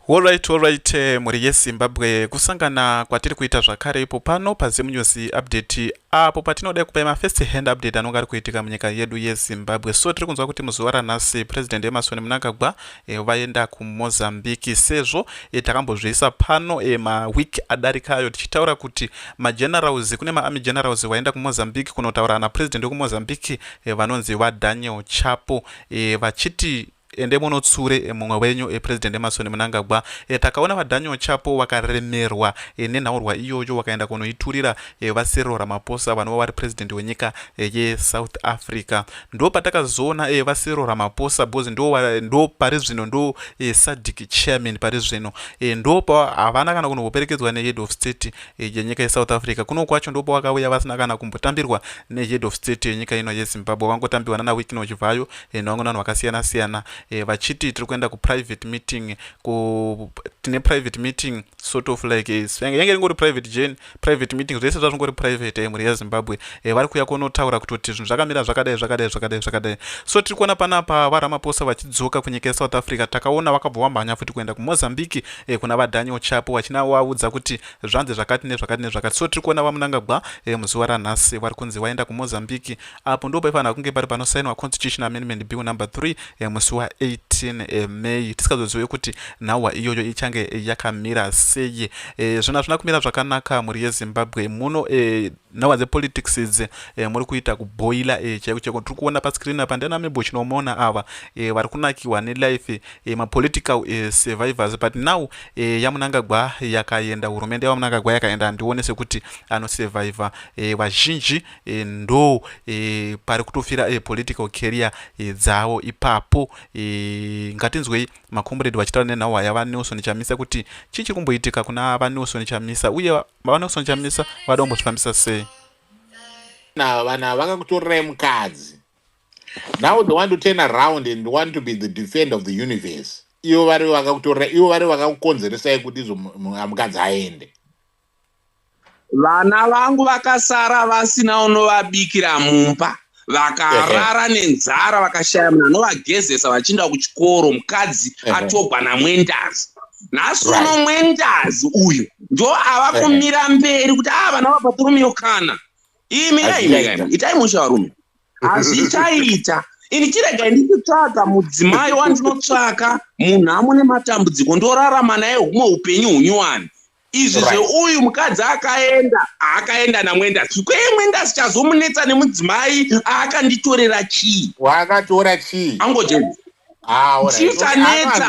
Alright, muri yeZimbabwe kusangana kwatiri kuita zvakare ipo pano paZim News update apo patinoda kupa ma first hand update anonga ari kuitika munyika yedu yeZimbabwe. So tiri kunzwa kuti muzuva ranhasi President Emerson Mnangagwa vaenda kuMozambique sezvo takambozviisa pano ma week adarikayo tichitaura kuti ma generals kune ma army generals vaenda kuMozambique kunotaura na president wekuMozambique vanonzi Daniel Chapo vachiti ende munotsure mumwe wenyu President Emerson Mnangagwa takaona Daniel Chapo wakaremerwa nenhaurwa iyoyo wakaenda kunoiturira vaSiriro Ramaphosa vanova vari president wenyika yeSouth Africa. Ndo patakazoona vaSiriro Ramaphosa bozi ndo pari zvino ndo SADC chairman pari zvino ndo havana kana kunoperekedzwa nehead of state yenyika yeSouth Africa. Kuno kwacho ndo pawakauya vasina kana kumbotambirwa nehead of state yenyika ino yeZimbabwe, vangotambiwa nana wiki nochivhayo nevamwe vanhu vakasiyana siyana vachiti tiri kuenda private meeting tine private meeting sort of like yange ringori private meeting zvese zvazvingori private muri yeZimbabwe vari kuya kunotaura kutoti zvinhu zvakamira zvakadai. So tiri kuona panapa vaRamaphosa vachidzoka kunyika yeSouth Africa. Takaona vakabva vamhanya futi kuenda kuMozambique kuna Daniel Chapo vachinawaudza kuti zvanzi zvakati nezvakati. So tiri kuona vaMnangagwa muzuva ranhasi vari kunzi vaenda kuMozambique apo ndo paifanira kunge pari panosainwa constitution amendment bill number 3 musi wa18 May. Tisikazozive kuti nhauwa iyoyo ichange yakamira sei. Zvona zvina kumira zvakanaka muri yeZimbabwe muno nhauwa dzepolitics idzi muri kuita kuboila chaiko tiri kuona pascreen apa ndena membo chinomaona ava vari kunakiwa nelife mapolitical survivors, but now yaMnangagwa yakaenda, hurumende yaMnangagwa yakaenda ndione sekuti anosurvivor vazhinji ndo pari kutofira political career dzavo ipapo. Ngatinzwei makomrade vachitaura nenhauwa yavaNelson Chamisa kuti chichi kumboitika kuna vaNelson Chamisa uye vaNelson Chamisa vada kumbozvifambisa sei. Vana vakakutorirai mukadzi. Now they want to turn around and want to be the defender of the universe. Ivo vari vakakutorirai, ivo vari vakakukonzeresai kuti izo mukadzi aende. Vana vangu vakasara vasina unovabikira mumba, vakarara nenzara, vakashaya munhu anovagezesa vachienda kuchikoro. Mukadzi atogwa namwendazi. Nhasi uno mwendazi uyu ndo ava kumira mberi kuti vana vaPatromio kana itai musharume hazvichaita. Ini chiregai ndichitsvaga mudzimai wandinotsvaka munhu amune matambudziko ndorarama naye humwe upenyu hunyuwani. Izvi zveuyu mukadzi akaenda namwendazi kweye mwendazi chazomunetsa nemudzimai akanditorera chii. Wakatora chii? Angojeni chichanetsa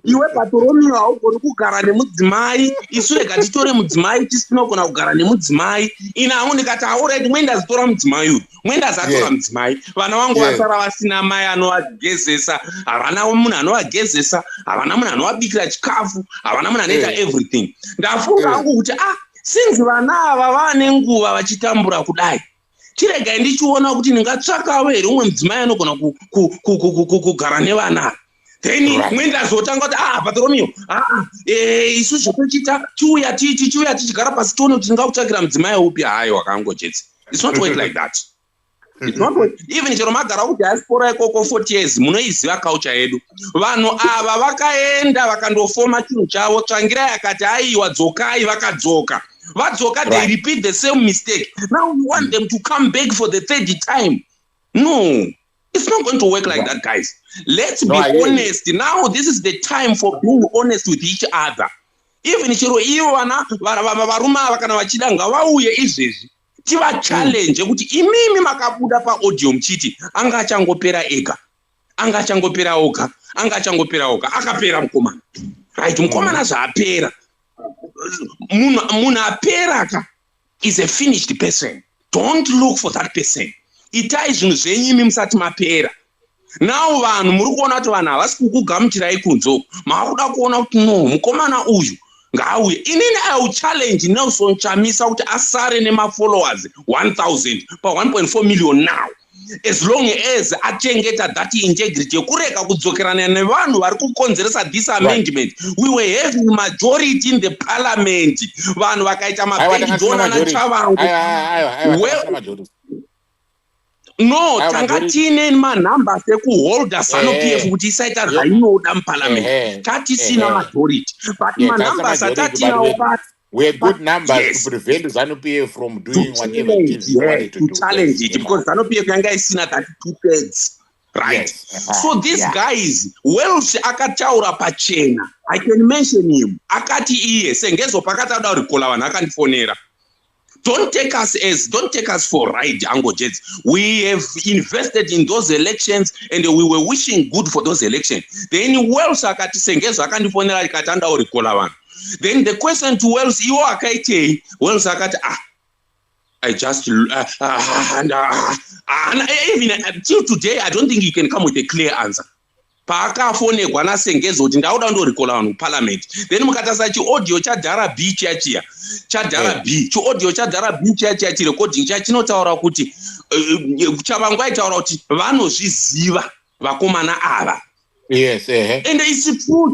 iwe Patromio haugoni kugara nemudzimai, isu rega titore mudzimai tisinogona kugara nemudzimai. Ina hangu ndikati alright mwendazi tora mudzimai uyu, mwendazi atora mudzimai. Vana vangu vasara vasina mai anovagezesa, havana munhu anovagezesa, havana munhu anovabikira chikafu, havana munhu anoita everything. Ndafunga hangu kuti since vana ava vane nguva vachitambura kudai, chiregai ndichiona kuti ndingatsvakawo here umwe mudzimai anogona kugara nevana. Then mwendazotanga kuti Patromio isu zvotochita chiuya tichigara pasi tione kuti ndingakutsvakira mudzimai upi. Hayi wakangojetsa. It's not work like that. It's not work. Even chero magara kudiaspora ikoko 40 years munoiziva culture yedu. Vanhu ava vakaenda vakandofoma chinhu chavo, tsvangirai akati aiwa dzokai, vakadzoka. Vadzoka, they repeat the same mistake. Now you want them to come back for the third time. No, it's not going to work like that, guys. Let's be honest. Now this is the time for being honest with each other. Even chero ivo vana varume ava kana vachida ngavauye izvezvi tiva challenge kuti imimi makabuda paaudio muchiti anga achangopera ega, anga achangopera oga, anga achangopera oga, akapera mukomana. Right, mukomana zvaapera. Munhu apera is a finished person. Don't look for that person. Itai zvinhu zvenyu imi musati mapera. Now vanhu muri kuona kuti vanhu havasi kukugamuchirai kunzo, makuda kuona kuti no, mukomana uyu ngauye. Inini I will challenge Nelson Chamisa kuti asare nemafollowers 1000 pa 1.4 million now, as long as achengeta that integrity yekurega kudzokerana nevanhu vari kukonzeresa this amendment. We were having majority in the parliament. Vanhu vakaita mapengi dona na chavangu. No, tanga tine manamba sekuholda SANU-PF kuti isaita zvainoda muparliament. Tati sina majority. But manamba atatina we had good numbers to prevent ZANU-PF from doing whatever it is they wanted to do. To challenge it, because ZANU-PF yanga isina 32%. Right. Yes. So these guys, Welsh akataura pachena. I can mention him. Akati iye sengezo pakata da rikola wana akandifonera. Don't take us for ride, Ango Jets. We have invested in those elections and we were wishing good for those elections. Then Welsh akati sengezo akandifonera ikatanda rikola wana. Then the question to Wells, you are kaite. Wells akati I just and even until today I don't think you can come with a clear answer. Paka phone gwana sengezo kuti ndauda ndorikola vanhu parliament. Then mukatasa chi audio cha Dara B chia. Cha Dara B. Chi audio cha Dara B chia chi recording cha chinotaura kuti chavangwa itaura kuti vanozviziva vakomana ava. Yes, and it's true.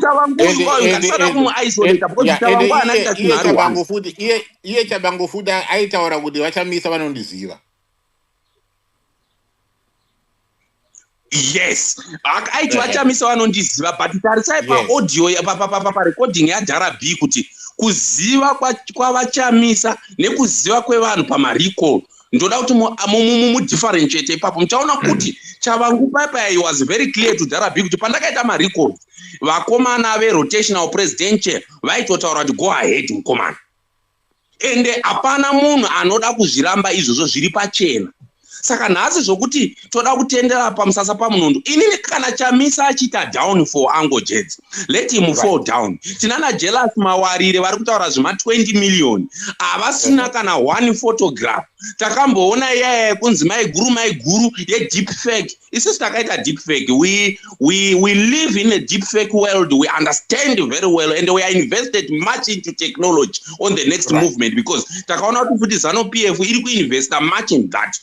Iye chabango fuda aitaura kuti vachamisa vanondiziva. Yes, aiti vachamisa vanondiziva, but tarisai paaudio parecording yaDara B kuti kuziva kwavachamisa nekuziva kwevanhu pamarecall. Ndoda kuti mudifferentiate ipapo muchaona kuti chavangu papa he was very clear to Dara B kuti pandakaita marecord vakomana verotational presidential vaitotaura kuti go ahead mukomana, ende hapana munhu anoda kuzviramba izvozvo zviri pachena. Saka nhasi zvokuti toda kutendera pamusasa pamunondo, inini kana chamisa achita down for Ango Jets, let him fall down. Tinana jealous mawarire vari kutaura zvima 20 million havasina kana one photograph. Takamboona yaya kunzi maiguru ye deep fake. Isusu takaita deep fake. We live in a deep fake world. We understand very well and we are invested much into technology on the next movement, because takaona kuti ZANU-PF iri kuinvesta much in that.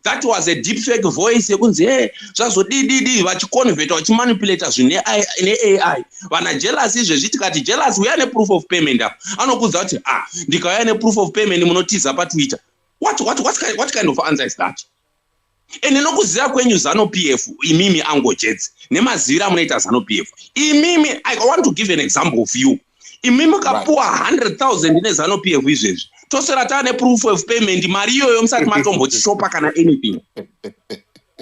That was a deep fake voice yekunzi zvazodididi vachiconvert vachimanipulata zvine AI. Vana jealous izvezvi tikati jealous we are ne proof of payment up. Anokudza kuti ndikauya ne proof of payment munotiza pa Twitter. What kind of answer is that? And nokuziva kwenyu ZANU-PF imimi Ango Jets nemazivira munoita ZANU-PF. Imimi, I want to give an example of you. Imimi kapuwa 100,000 ne ZANU-PF izvezvi. Tosera tane proof of payment mari iyoyo musati matombochishopa kana anything.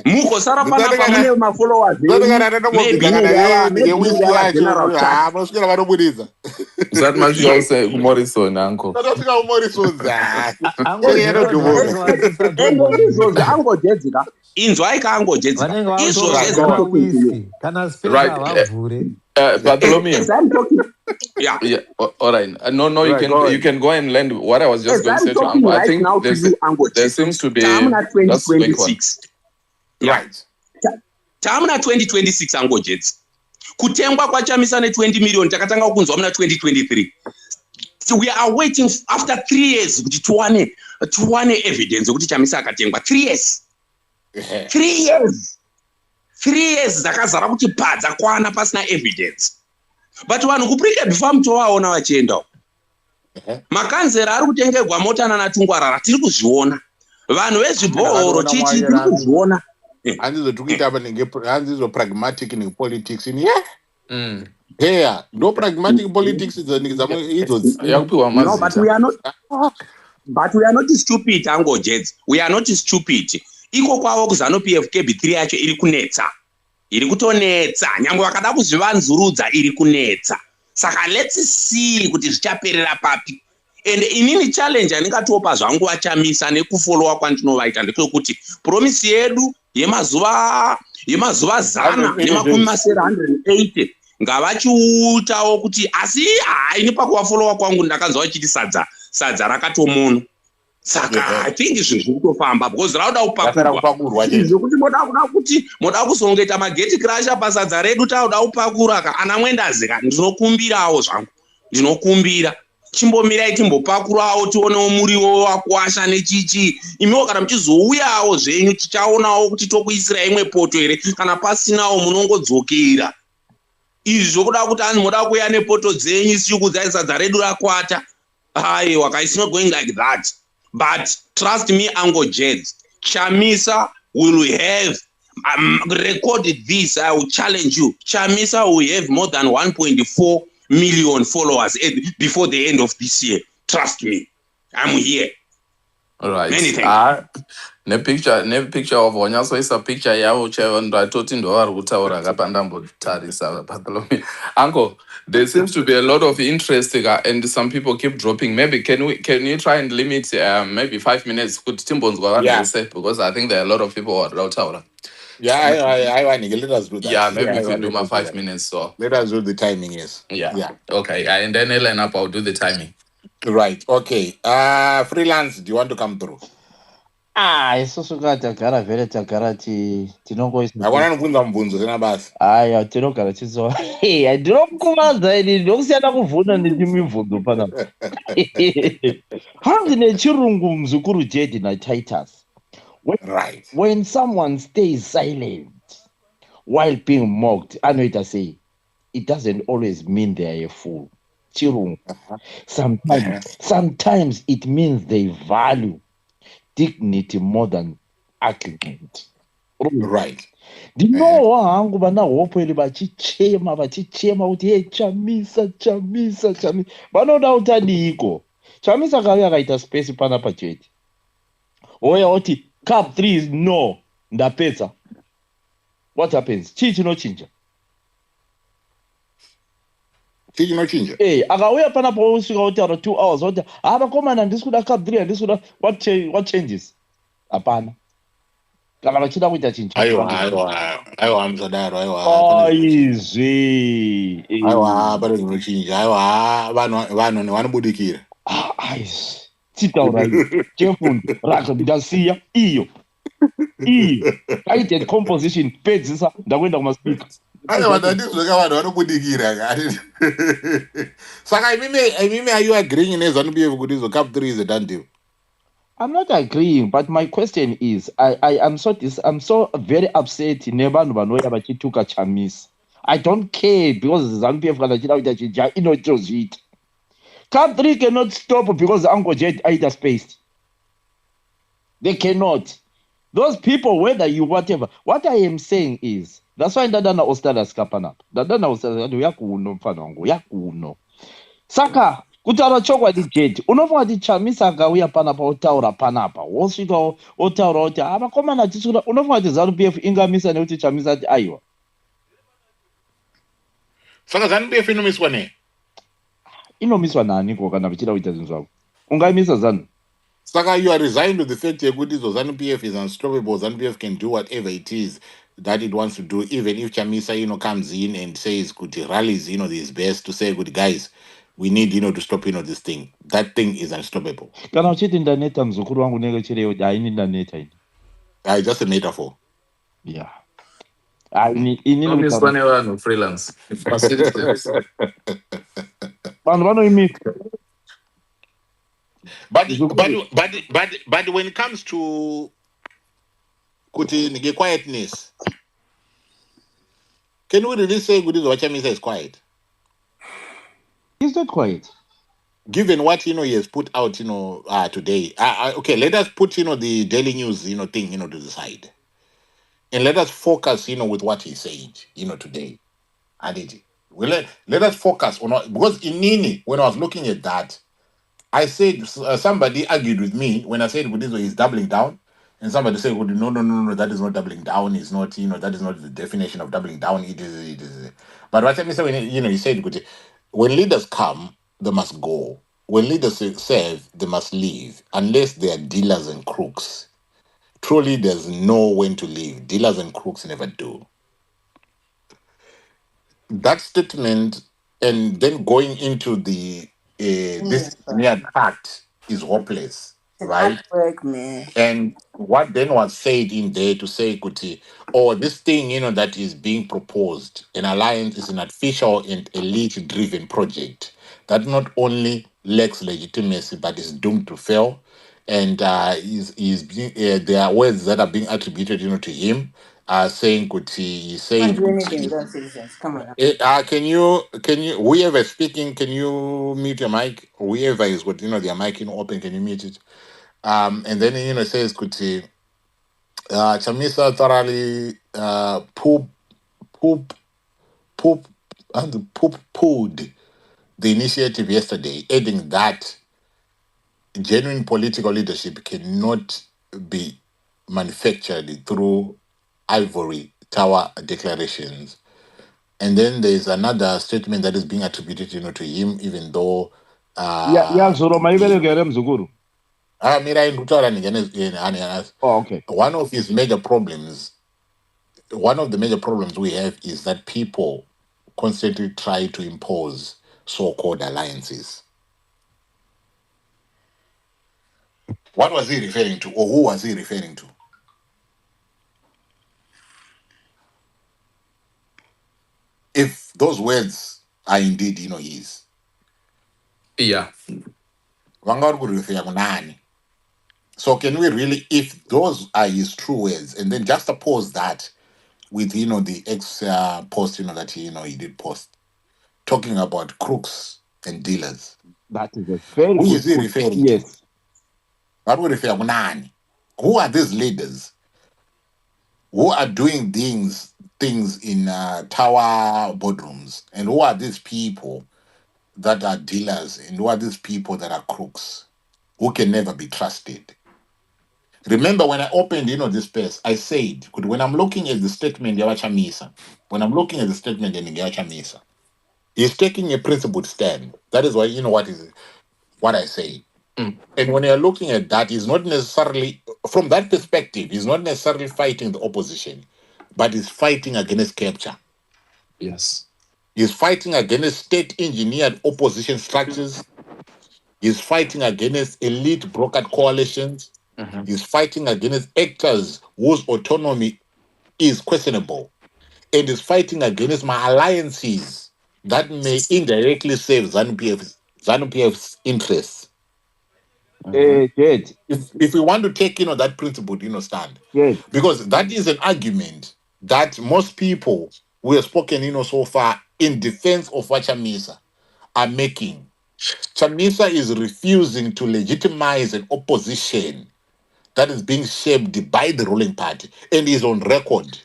Muko sara pana pamune mafollowers Usati masvika kuMorrison uncle. Ango Jets inzwai ka Ango Jets Bartholomew. Yeah. All right. No. You can go and land. What I was just going to say to Ango. I think there seems to be. Tamna 2026. Right. Tamna 2026 Ango Jets. Kutengwa kwa chamisa ne 20 million takatanga kunzwa muna 2023. So we are waiting after 3 years kuti tuwane evidence kuti chamisa akatengwa 3 years. 3 years. 3 years zakazara kuti padza kwana pasina evidence. But vanhu kuprika before mutovaona vachienda. Makanzera ari kutengerwa mota nanatungwarara tiri kuzviona. Vanhu vezvibhoro chichi tiri kuzviona. Handizo pragmatic in politics in here. Yeah, no pragmatic politics is No, but we are not. But we are not stupid, Ango Jets. We are not stupid. Iko kwavo kuZANU-PF KB3 yacho iri kunetsa. Iri kutonetsa. Nyangwe vakada kuzvivanzurudza iri kunetsa. Saka let's see kuti zvichaperera papi. And inini challenge andingatopa zvangu vachamisa nekufollowa kwandinovaita ndekuti promise yedu yemazuva 100 nemakumi masere 180 ngavachiutawo kuti asi ini pakuvafollowa kwangu ndakanzwa vachiti sadza rakatomono. Saka I think izvi zvirikutofamba because rauda kupakurwa zvokuti moda kuzongeta mageti crasha pasadza redu tauda kupakura ana mwendazika ndinokumbirawo zvangu ndinokumbira chimbomirai timbopakurawo tionewo muriwo wakuasha nechichi imiwo kana muchizouyawo zvenyu tichaonawo kuti tokuisira imwe poto here kana pasinawo munongodzokera izvo kuda kuti anhu moda kuuya nepoto dzenyu sichikudzai sadza redu rakwata aiwa it's not going like that. But trust me, Ango Jets, chamisa will have recorded this. I will challenge you. Chamisa will have more than 1.4 million followers before the end of this year. Trust me. I'm here. All right. Many thanks. Ne picture of wanyasoisa picture yavo chaivo ndatoti ndovari kutaura kapandambotarisa Bartholomew. Uncle, there seems to be a lot of interest and some people keep dropping. Maybe can you try and limit maybe 5 minutes kuti timbonzwa vanhu Yeah. vese, because I think there are a lot of people who are kutaura. Yeah, I want to let us do that. Yeah, maybe I if you want do to my do 5 that. minutes, so Let us do the timing, yes. yeah. Okay, and then Ellen up, I'll do the timing. Right. Okay. Freelance, do you want to come through? Isusu ka tagara vhele tagara tinongoisa. I want to kubvunza mubvunzo sena basi. Haya, tinogara tichiziva. Ndinokuvadza ini ndokusiyana kuvhuna nechimibvunzo panapa. Hanzi nechirungu muzukuru Jedi naTitus. Right. When someone stays silent while being mocked, anoita sei, it doesn't always mean they are a fool. Chirungu. Sometimes it means they value dignity more than argument. Right. Ndinowa hangu vana hope ili vachichema kuti hey, Chamisa. Vanoda kuti adiiko. Chamisa kauya akaita space panapa chete. Oya oti cup 3 is no. Ndapedza. What happens? Chii chinochinja? Akauya panapa usvika kutaura 2 hours oti vakomana handisi kuda cup 3 handisi kuda what changes? Hapana. Kana vachida kuita chinhu aiwa musadaro aizve pane zvinochinja aiwa vanhu vanobudikira chitaura chefundo ndasiya iyo aite composition pedzisa ndakuenda kumaspika aiwa ndandizveka vanhu vanobudikira saka imimi are you agreeing nezanupf kuti izo cup 3 is a done deal? I'm not agreeing, but my question is, I'm so very upset. Nevanhu vanoya vachituka Chamisa. I don't care because ZANU-PF kana chida kuita chinja inotozviita. Cup 3 cannot stop because Uncle Jet aita space. They cannot. Those people, whether you whatever. What I am saying is, that's why ndadana Ostadas kapanapa. Ndadana Ostadas yakuno mfano wangu yakuno. Saka kutaura chokwadi Jeti, unofunga kuti Chamisa akauya panapa otaura panapa, wosvika otaura kuti vakomana tichisura, unofunga kuti ZANU-PF ingamisa nekuti Chamisa ati aiwa. Saka ZANU-PF inomiswa nei? Inomiswa naniko kana vichida kuita zvinhu zvavo? Ungaimisa ZANU? Saka you are resigned to the fact yekuti izo ZANU-PF is unstoppable. ZANU-PF can do whatever it is that it wants to do, even if Chamisa comes in and says kuti rallies this best to say good guys, we need to stop this thing. That thing is unstoppable. Kana uchiti ndaneta mzukuru wangu nenge chireo haini ndaneta ini. Just a metaphor. Yeah. Ini freelance. But when it comes to kuti quietness, can we really say good Chamisa is quiet? He's not quiet. Given what he has put out today. Okay, let us put the daily news thing to the side, and let us focus with what he said today. Let us focus on because in Nini, when I was looking at that, I said somebody argued with me when I said he's doubling down, and somebody said, well, no, that is not doubling down. It's not that is not the definition of doubling down. It is. But what I said when he said when leaders come, they must go. When leaders serve, they must leave, unless they are dealers and crooks. True leaders know when to leave. Dealers and crooks never do. That statement, and then going into the this mere act is hopeless, right? Work, man. And what then was said in there to say, Kuti, this thing, that is being proposed, an alliance is an artificial and elite-driven project that not only lacks legitimacy but is doomed to fail. And there are words that are being attributed, to him, saying, Kuti, he said, citizens. Come on. can you, whoever is speaking, can you mute your mic? Whoever is got, their mic open, can you mute it? And then, it says, Kuti, Chamisa thoroughly poop, poop, and pooed the initiative yesterday, adding that genuine political leadership cannot be manufactured through ivory tower declarations. And then there's another statement that is being attributed, to him, even though yazuro maiverenge here mzukuru. Oh, okay. one of his major problems, one of the major problems we have is that people constantly try to impose so-called alliances. What was he referring to, or who was he referring to? If those words are indeed, his. Yeah. So can we really, if those are his true words, and then just oppose that with, the ex post, that he did post, talking about crooks and dealers. That is a very Who good is he point. referring to? Yes. What we refer to? Who are these leaders who are doing things in tower boardrooms? And who are these people that are dealers? And who are these people that are crooks who can never be trusted? Remember when I opened, this space, I said, when I'm looking at the statement Yawachamisa, when I'm looking at the statement in Yawachamisa, he's taking a principled stand. That is why, what I say. Mm. And when you're looking at that, he's not necessarily, from that perspective, he's not necessarily fighting the opposition, but he's fighting against capture. Yes. He's fighting against state engineered opposition structures. He's fighting against elite brokered coalitions. Mm-hmm. He's fighting against actors whose autonomy is questionable. And is fighting against my alliances that may indirectly serve ZANU-PF's interests. Mm-hmm. Jed, If we want to take, that principle, stand, Jed, because that is an argument that most people who have spoken, so far in defense of what Chamisa are making. Chamisa is refusing to legitimize an opposition that is being shaped by the ruling party and is on record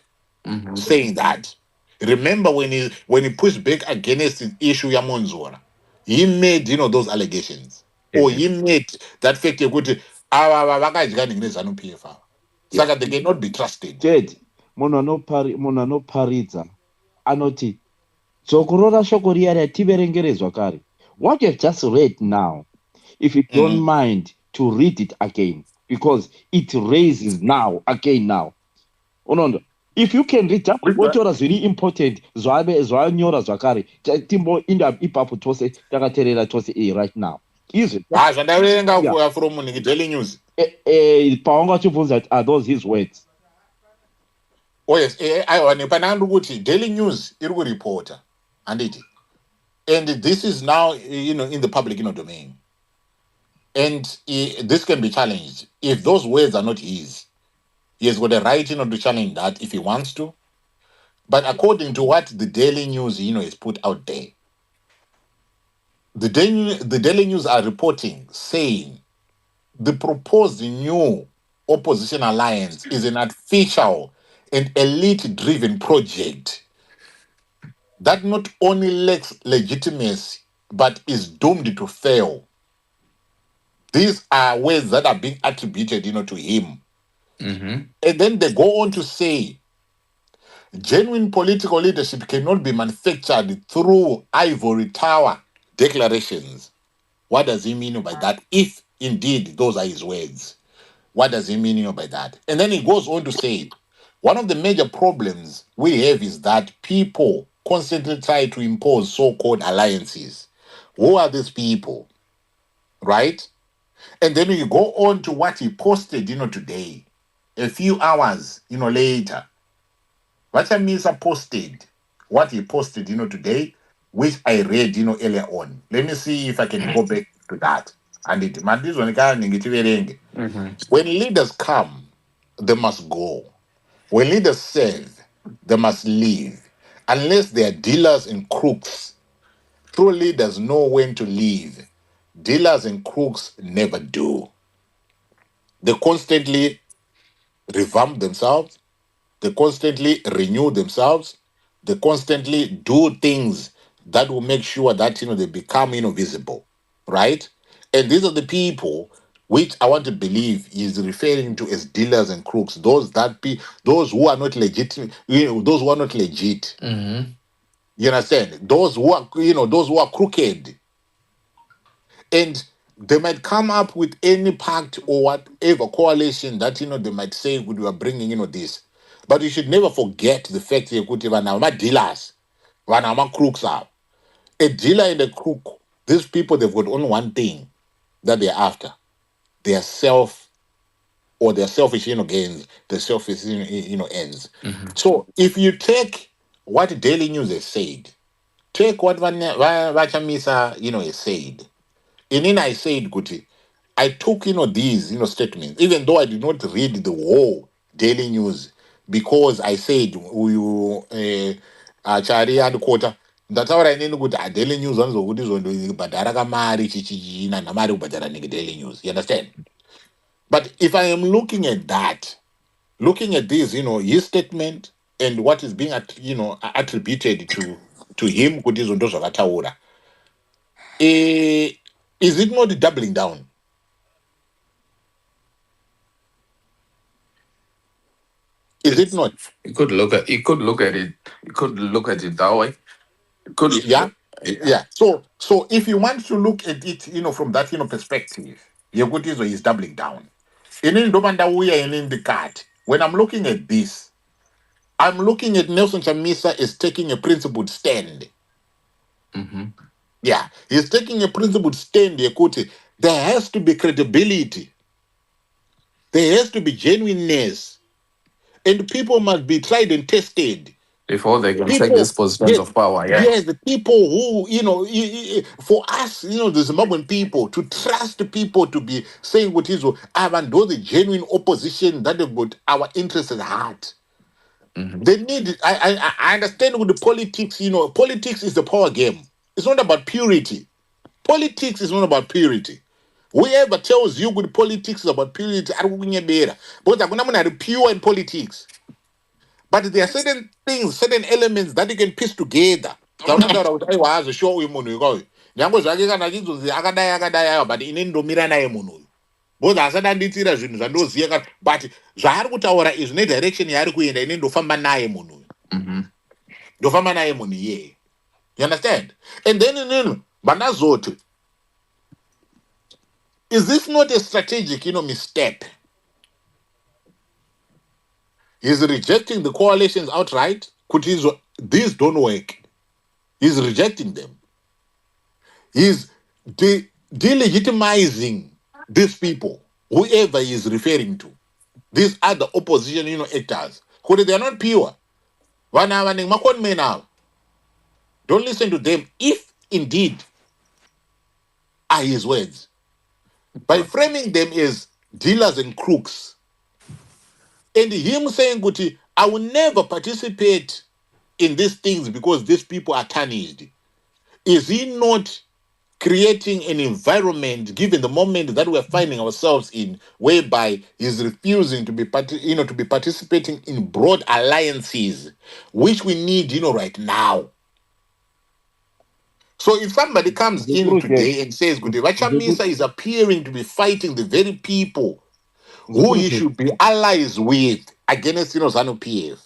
Mm-hmm. saying that. Remember when he pushed back against the issue Yamonzora, he made those allegations, or Yeah. he made that fact kuti ava vakadya nezanu PF ava. Yeah. Saka they cannot be trusted. Jed, munhu anoparidza anoti dzokorora shoko riya rativerengerezwa kare. What you have just read now, if you don't Mhm. mind to read it again, because it raises now again now. Unondo, if you can read, just whatever really important, zvanyora zvakare, timboinda ipapo tose takateerera tose right now. Is it? Zvandaverenga Yeah. from Daily News. Paonga chibvunza kuti are those his words? Oh yes, aiwa nepanandi kuti Daily News iri kuripota handiti, and this is now in the public domain, and this can be challenged if those words are not his. He has got a right to challenge that if he wants to. But according to what the Daily News is put out there, the Daily News are reporting saying the proposed new opposition alliance is an artificial and elite-driven project that not only lacks legitimacy but is doomed to fail. These are words that are being attributed, to him. Mm-hmm. And then they go on to say, genuine political leadership cannot be manufactured through ivory tower declarations. What does he mean by that? If indeed those are his words, what does he mean by that? And then he goes on to say, one of the major problems we have is that people constantly try to impose so-called alliances. Who are these people? Right? And then you go on to what he posted, today. A few hours, later. Vachamisa posted what he posted, today, which I read, earlier on. Let me see if I can go back to that. And it Mm-hmm. when leaders come, they must go. When leaders serve, they must leave. Unless they are dealers and crooks, true leaders know when to leave. Dealers and crooks never do. They constantly revamp themselves, they constantly renew themselves, they constantly do things that will make sure that they become visible, right? And these are the people which I want to believe is referring to as dealers and crooks, those who are not legitimate, those who are not legit. Mm-hmm. You understand? Those who are those who are crooked, and they might come up with any pact or whatever coalition that they might say we are bringing this, but you should never forget the fact that vana dealers, vana crooks are a dealer and a crook. These people, they've got only one thing that they're after: their self, or their selfish gains, their selfish ends. Mm-hmm. So if you take what Daily News has said, take what Vachamisa has said. In I said, Guti, I took these statements, even though I did not read the whole Daily News, because I said chari and quota. That's how I know good Daily News on the good is on the Badaraga Mari Chichi and Namari Badara Daily News. You understand? But if I am looking at that, looking at this, his statement and what is being attributed to him, good is on those of Ataura, is it not doubling down? Is it not? You could look at it. You could look at it that way. You could. Yeah, Yeah. yeah. So if you want to look at it, from that perspective, Yegutizo is doubling down. And in Domanda we are in the card. When I'm looking at this, I'm looking at Nelson Chamisa is taking a principled stand. Mm-hmm. Yeah, he's taking a principled stand, Yekuti. There has to be credibility. There has to be genuineness. And people must be tried and tested. Before they can take these People, positions yes, of power, yeah. yes, the people who, for us, the Zimbabwean people, to trust the people to be saying what is, even though the genuine opposition that have got our interests at heart. Mm-hmm. They need, I understand with the politics, politics is the power game. It's not about purity. Politics is not about purity. Whoever tells you good politics is about purity, I don't know, but I'm going to pure in politics. But there are certain things, certain elements that you can piece together. Taunataura kuti aiwa azoshowa uyu munhu ikauyu nyange zvake kana achizonzi akadai but ini ndomira naye munhu uyu bcause asadanditira zvinhu zvandoziva but zvaari kutaura izvi nedirection yaari kuenda ini ndofamba naye munhu uyu Mm-hmm. ndofamba naye munhu iyeye. You understand? And then Banazoti, is this not a strategic misstep? He's rejecting the coalitions outright. These don't work. He's rejecting them. He's delegitimizing these people, whoever he is referring to. These are the opposition, actors. Because they are not pure. Don't listen to them if indeed are his words. By framing them as dealers and crooks, and him saying, Guti, I will never participate in these things because these people are tarnished. Is he not creating an environment, given the moment that we're finding ourselves in, whereby he's refusing to be participating in broad alliances, which we need, right now? So if somebody comes in today and says, "Good, Vachamisa is appearing to be fighting the very people who he should be allies with against ZANU PF,"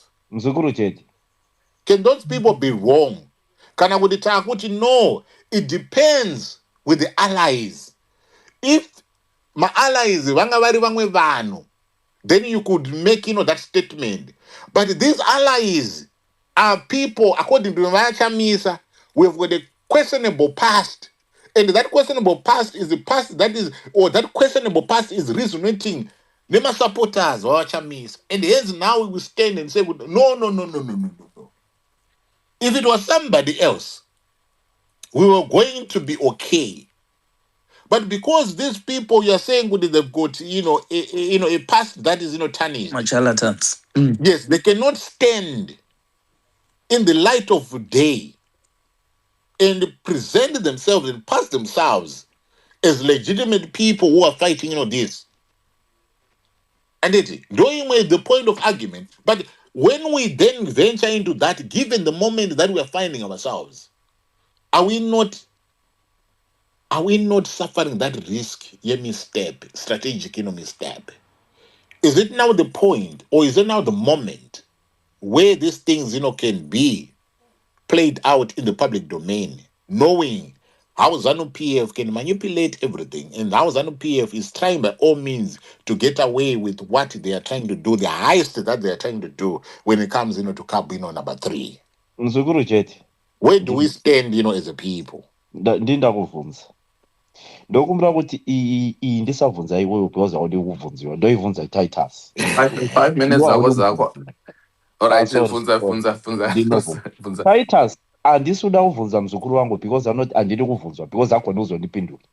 can those people be wrong? Can I would no? It depends with the allies. If my allies then you could make that statement. But these allies are people, according to Vachamisa, we've got a questionable past. And that questionable past is the past that questionable past is resonating. Nema supporters or Vachamisa. And hence now we will stand and say, no. If it was somebody else, we were going to be okay. But because these people you're saying they've got a past that is tarnished. Charlatans. Yes, they cannot stand in the light of day and present themselves and pass themselves as legitimate people who are fighting this. And it knowing where the point of argument. But when we then venture into that, given the moment that we are finding ourselves, are we not suffering that risk? Misstep, strategic misstep. Is it now the point, or is it now the moment where these things can be played out in the public domain, knowing how ZANU-PF can manipulate everything and how ZANU-PF is trying by all means to get away with what they are trying to do, the highest that they are trying to do when it comes to cab number 3. Mzukuru Jet. Where do we stand, as a people? Ndindakuvhunza. Ndokumbira kuti iyi ndisabvunza iwewe because haudi kuvhunziwa. Ndoibvunza Titus. 5 minutes zako zakho. Alright, funza. Titus, handisi kuda kuvhunza muzukuru wangu because handidi kuvhunzwa because agona kuzondipindura.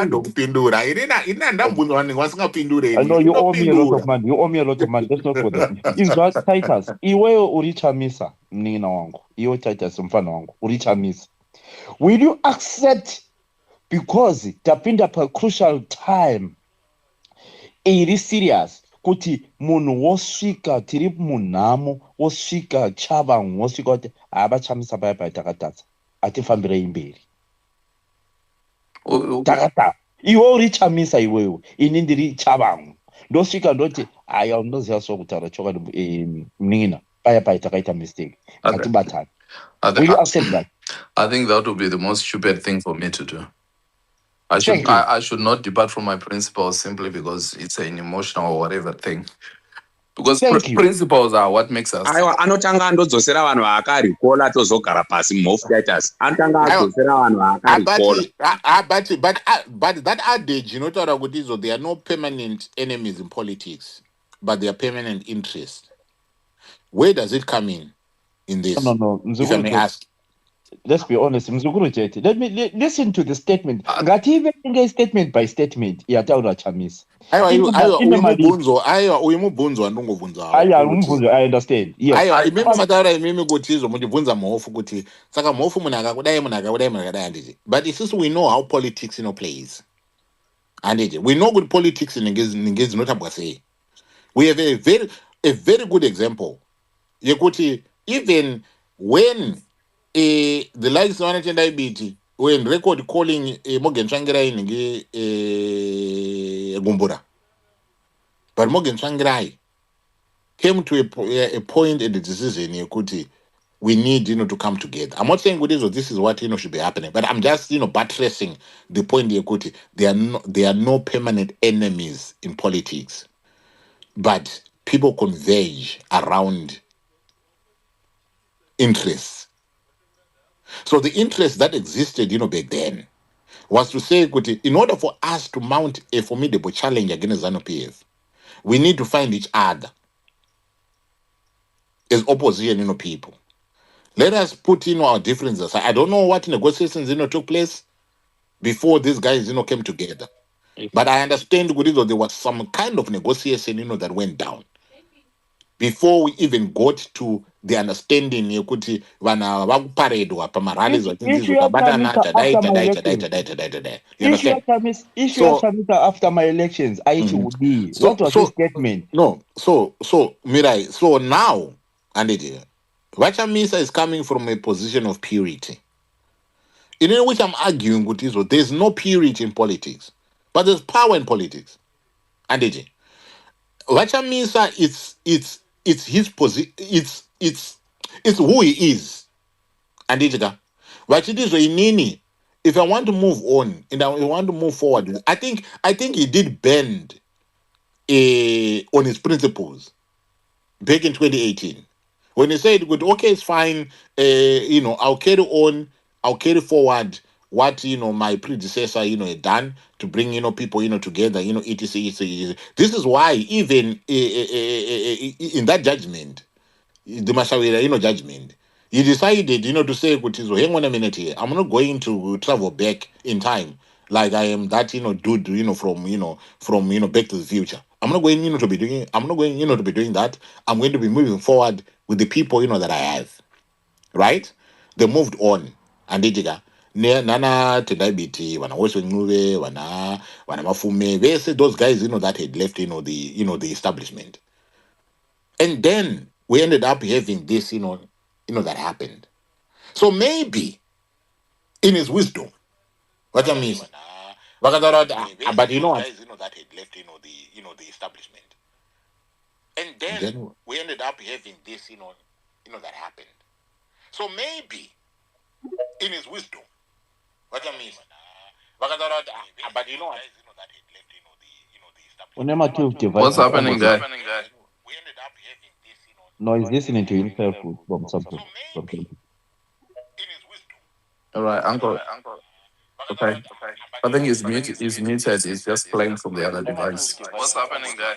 Ndokupindura. Ina ndambunzwa vanhu vasingapindure. No, you owe me a lot of money. You owe me a lot of money. Let's not go there. Izwa Titus, iwewe urichamisa mnina wangu. Iwe Titus mfana wangu urichamisa. Will you accept because tapinda pa crucial time iri serious kuti munhu wosvika tiri munhamo wosvika chavanhu wosvika kuti havachamisa paya paya takatadza hatifambirei mberi takatadza iwe uri chamisa iwewe ini ndiri chavanhu ndosvika ndoti aya unoziva so kutaura chokwadi mnina paya paya takaita mistake ngatibatana. Will you accept that? I think that would be the most stupid thing for me to do. I should not depart from my principles simply because it's an emotional or whatever thing. Because principles are what makes us. Aiwa anotanga andodzosera vanhu vakarikola tozogara pasi moftitus. Anotanga adzosera vanhu vakarikola. But that adage inotaura kuti izo there are no permanent enemies in politics, but there are permanent interests. Where does it come in this? No. If I may ask. Let's be honest, Mzukuru Cheti. Let me listen to the statement. Ngati even statement by statement. Yataura chamis. I understand. Yes. I remember Matara mimi gotizo mujibunza mofu kuti. Saka mofu munakadai. But it's just we know how politics plays. And we know good politics in Ningezi notabwase. We have a very good example. Yekuti even when the likes of diabetes when record calling Morgan Changirai Gumbura. But Morgan Changirai came to a point in the decision Yekuti we need to come together. I'm not saying this is what should be happening, but I'm just buttressing the point Yekuti there are no permanent enemies in politics, but people converge around interests. So the interest that existed, back then, was to say, in order for us to mount a formidable challenge against ZANU-PF, we need to find each other as opposition, people. Let us put, our differences aside. I don't know what negotiations, took place before these guys, came together. But I understand, there was some kind of negotiation, that went down before we even got to the understanding yekuti vana vakuparedwa pamarallies after my elections what was the statement? So Mirai, so now Vachamisa is coming from a position of purity, in which I'm arguing with Israel. There's no purity in politics, but there's power in politics. And Vachamisa, it's his position. It's who he is. And but it is inini. If I want to move on and I want to move forward, I think he did bend on his principles back in 2018 when he said, "Okay, it's fine. I'll carry on. I'll carry forward what my predecessor had done to bring people together. etc. This is why even in that judgment, the Mashawira judgment, he decided to say, hang on a minute here, I'm not going to travel back in time like I am that dude from Back to the Future. I'm not going to be doing to be doing that. I'm going to be moving forward with the people that I have, right? They moved on, and Nana Tedabiti, Wana Woshenure, Wana Mafume, they said those guys, that had left, the establishment. And then we ended up having this, that happened. So maybe in his wisdom, what I mean, but guys, that had left, the establishment. And then we ended up having this, that happened. So maybe in his wisdom, what I mean, but what, that had left, the One of two What's devices. happening there? we ended up having this, No, he's listening to himself from something. so maybe in his wisdom. All right, Uncle. Okay. I think he's muted. He's muted. He's just playing from the other device. What's happening there?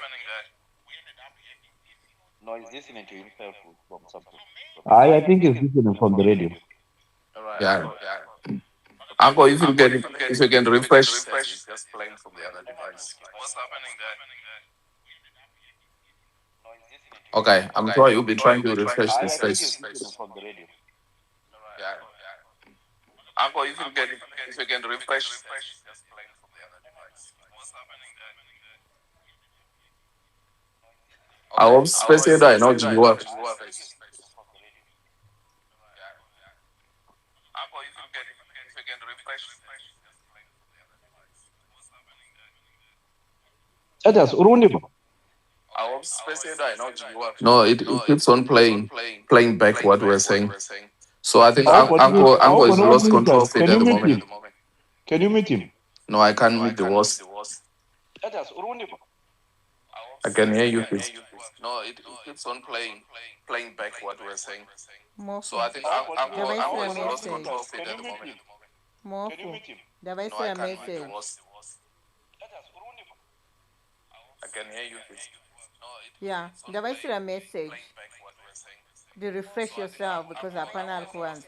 No, he's listening to himself from something. I think he's listening from the radio. Yeah. Uncle, if you can refresh. He's just playing from the other device. What's happening there? Okay, I'm sure you'll be trying to refresh this page. From the radio. Yeah. Uncle, if you can refresh. I hope especially that I know you work. Chajas, urundipo. No, it keeps on playing back what we're saying. So I think How Uncle is lost control of it Can at you the meet moment. him? Can you meet him? No, I can't meet the worst. Chajas, urundipo. I can hear you. Please. No, it keeps on playing back what we're saying. So I think Uncle is lost control of it at the moment. Mofu. Ndavaisira message. I can hear you. Please. Yeah, ndavaisira message. To refresh yourself because hapana alikuanze.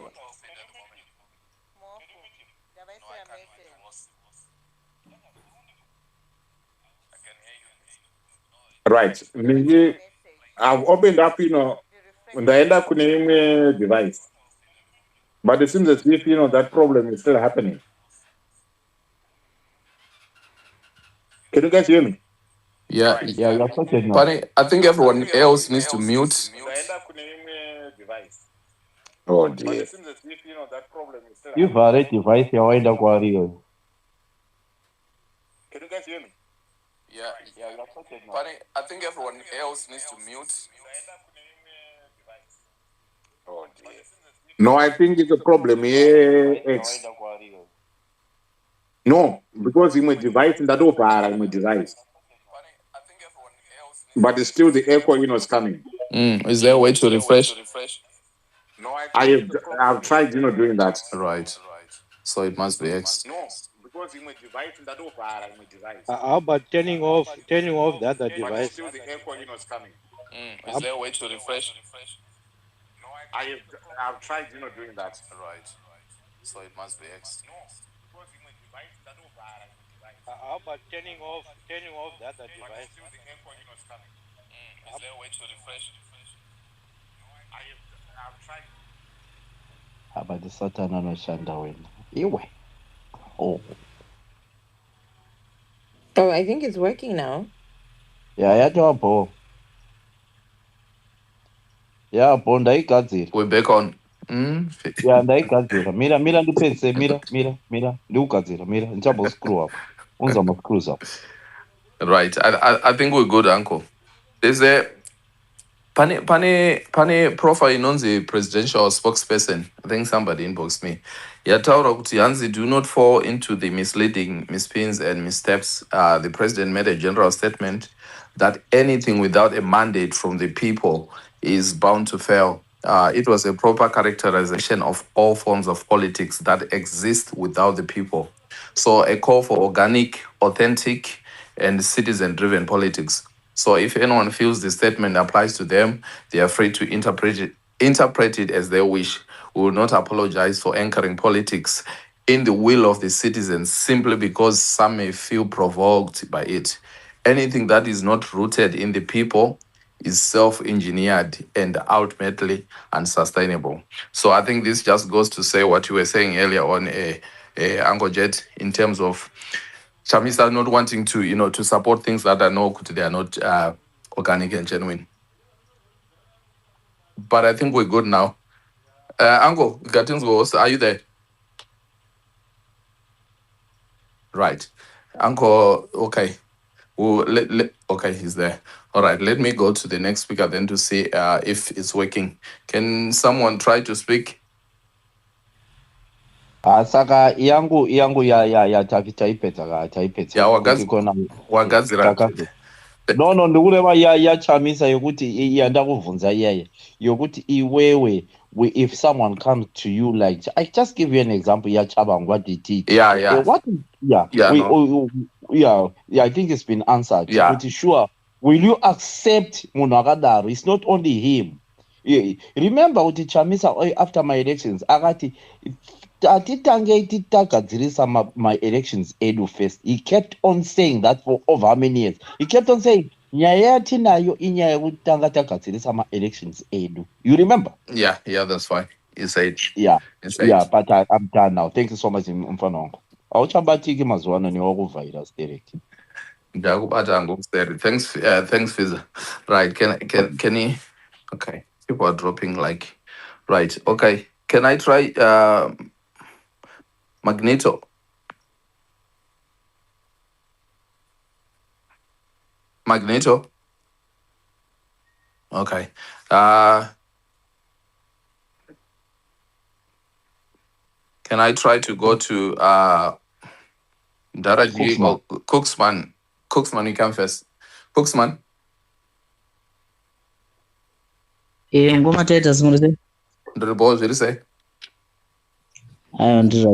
Ndavaisira message. Right. I've opened up, ndaenda kune imwe device. But it seems as if, that problem is still happening. Can you guys hear me? Yeah. You're sorted now. But I think everyone else needs to mute. Oh dear. If a device, you're waenda kwa rio. Can you guys hear me? Yeah. But I think everyone else needs to mute. Oh dear. No, I think it's a problem here. No, because I'm a device in that I'm a device. But it's still the echo, is coming. Is there a way to refresh? No, I've tried, doing that. Right. So it must be X. No, because I'm a device in that I'm a device. How about turning off the other But device? still the echo, is coming. Is there a way to refresh? No, I've tried, doing that. Right. So it must be X. No, because I'm a device in that I'm a device. How about turning off the other But device? still the echo, is coming. Is there a way to refresh? I've tried. Abadi Satan anoshanda wena. Iwe. Oh. Oh, I think it's working now. Yeah, yacho. Yeah, ndaigadzira. We're back on. Yeah, ndaigadzira. Mira ndipedze, mira. Ndiugadzira, mira. Ndichabo screw up. Unzama screws up. Right. I think we're good, Uncle. There's a pane profile inonzi presidential spokesperson. I think somebody inboxed me. Yataura kuti Yanzi, do not fall into the misleading mispins and missteps. The president made a general statement that anything without a mandate from the people is bound to fail. It was a proper characterization of all forms of politics that exist without the people. So a call for organic, authentic, and citizen-driven politics. So if anyone feels the statement applies to them, they are free to interpret it as they wish. We will not apologize for anchoring politics in the will of the citizens simply because some may feel provoked by it. Anything that is not rooted in the people is self-engineered and ultimately unsustainable. So I think this just goes to say what you were saying earlier on, Uncle Jet, in terms of Chamisa not wanting to, to support things that they are not organic and genuine. But I think we're good now. Uncle Gatin's, are you there? Right. Uncle, okay. Well, okay, he's there. All right, let me go to the next speaker then to see if it's working. Can someone try to speak? Saka yangu ya taipedza Yeah, kuti kona wagadzira. no ndikureva yachamisa yokuti yandakubvunza iyaya yokuti iwewe if someone comes to you like I just give you an example yachabangwa did Yeah. what Yeah, no. I think it's been answered Yeah. kuti sure will you accept munhu akadaro? It's not only him. Remember kuti chamisa after my elections akati atitangei titagadzirisa my elections edu first. He kept on saying that for over how many years? He kept on saying nyaya yatinayo inyaya yekutanga tagadzirisa ma-elections edu. You remember? Yeah, that's fine. You said. Yeah, but I'm done now. Thank you so much, mfana wangu. Auchabatiki mazuva ano newakuvhaira direct. Thanks, Fiza. Right, can he? Okay, people are dropping like, right. Okay, can I try Magneto? Magneto. Okay. Can I try to go to Daraji or Cooksman? Cooksman, you come first. Cooksman. Ngoma taita zimwe The boss, will you say? ndira